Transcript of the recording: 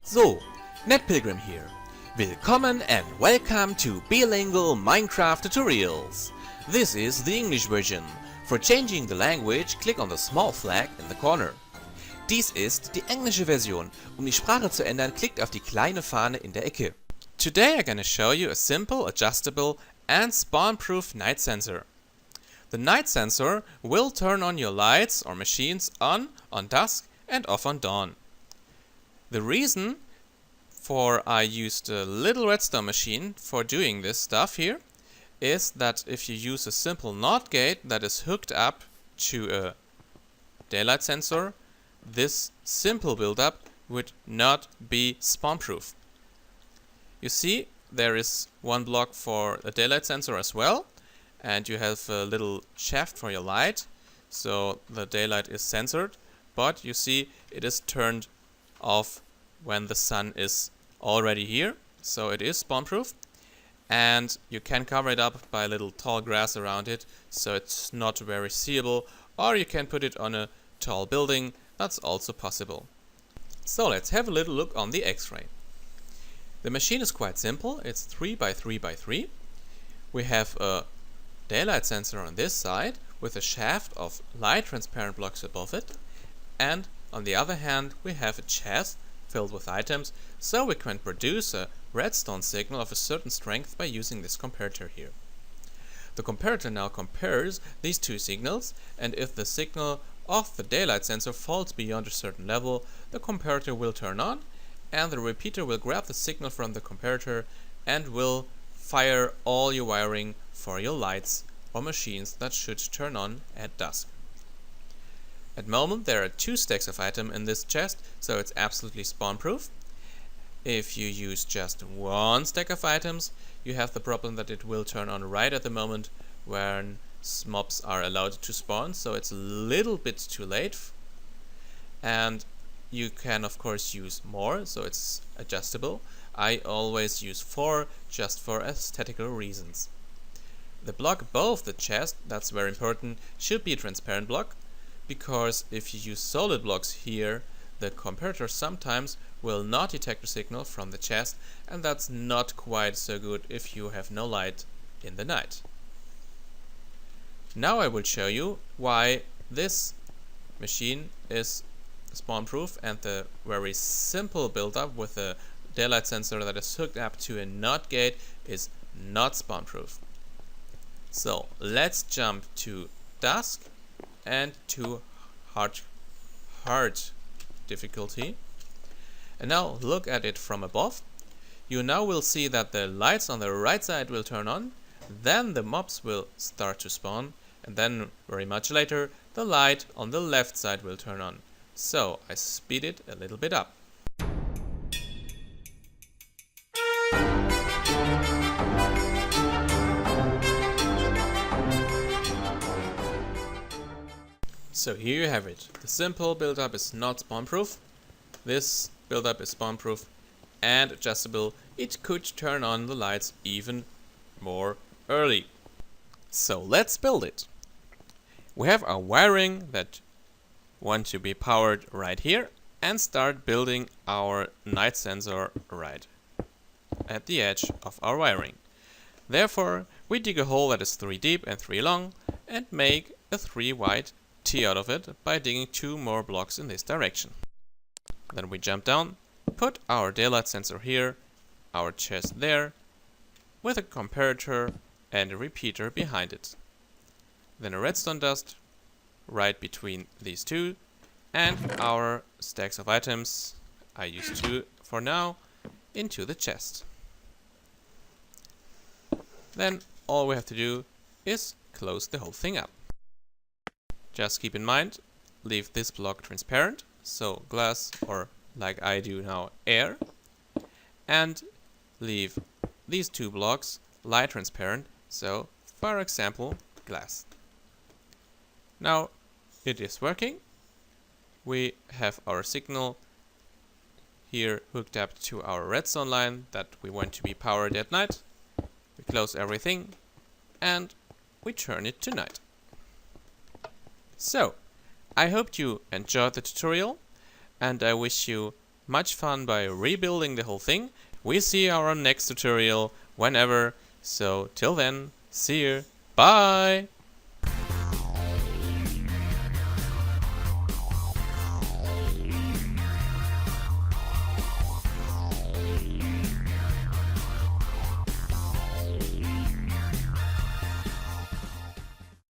So, netpilgrim here. Willkommen and welcome to Bilingual Minecraft Tutorials. This is the English version. For changing the language, click on the small flag in the corner. Dies ist die englische Version. Die Sprache zu ändern, klickt auf die kleine Fahne in der Ecke. Today I'm gonna show you a simple, adjustable and spawn-proof night sensor. The night sensor will turn on your lights or machines on dusk and off on dawn. The reason for I used a little redstone machine for doing this stuff here is that if you use a simple NOT gate that is hooked up to a daylight sensor, this simple build-up would not be spawn-proof. You see, there is one block for a daylight sensor as well, and you have a little shaft for your light, so the daylight is censored, but you see it is turned off when the sun is already here, so it is spawn-proof, and you can cover it up by a little tall grass around it, so it's not very seeable, or you can put it on a tall building. That's also possible. So let's have a little look on the X-ray. The machine is quite simple. It's 3 by 3 by 3. We have a daylight sensor on this side with a shaft of light transparent blocks above it, and on the other hand we have a chest filled with items, so we can produce a redstone signal of a certain strength by using this comparator here. The comparator now compares these two signals, and if the signal of the daylight sensor falls beyond a certain level, the comparator will turn on, and the repeater will grab the signal from the comparator and will fire all your wiring for your lights or machines that should turn on at dusk. At the moment there are 2 stacks of items in this chest, so it's absolutely spawn-proof. If you use just 1 stack of items, you have the problem that it will turn on right at the moment when mobs are allowed to spawn, so it's a little bit too late. And you can of course use more, so it's adjustable. I always use 4 just for aesthetical reasons. The block above the chest, that's very important, should be a transparent block, because if you use solid blocks here, the comparator sometimes will not detect a signal from the chest, and that's not quite so good if you have no light in the night. Now I will show you why this machine is spawn-proof and the very simple build-up with a daylight sensor that is hooked up to a NOT gate is not spawn-proof. So let's jump to dusk and to hard difficulty. And now look at it from above. You now will see that the lights on the right side will turn on, then the mobs will start to spawn, and then very much later the light on the left side will turn on. So I speed it a little bit up. So here you have it. The simple build-up is not spawn-proof. This build-up is spawn-proof and adjustable. It could turn on the lights even more early. So let's build it. We have our wiring that want to be powered right here, and start building our night sensor right at the edge of our wiring. Therefore, we dig a hole that is 3 deep and 3 long and make a 3 wide T out of it by digging 2 more blocks in this direction. Then we jump down, put our daylight sensor here, our chest there, with a comparator and a repeater behind it. Then a redstone dust right between these two, and our stacks of items, I use 2 for now, into the chest. Then all we have to do is close the whole thing up. Just keep in mind, leave this block transparent, so glass, or like I do now, air, and leave these 2 blocks light transparent, so for example glass. Now it is working. We have our signal here hooked up to our redstone line that we want to be powered at night. We close everything and we turn it to night. So, I hope you enjoyed the tutorial, and I wish you much fun by rebuilding the whole thing. We see our next tutorial whenever. So till then, see you. Bye!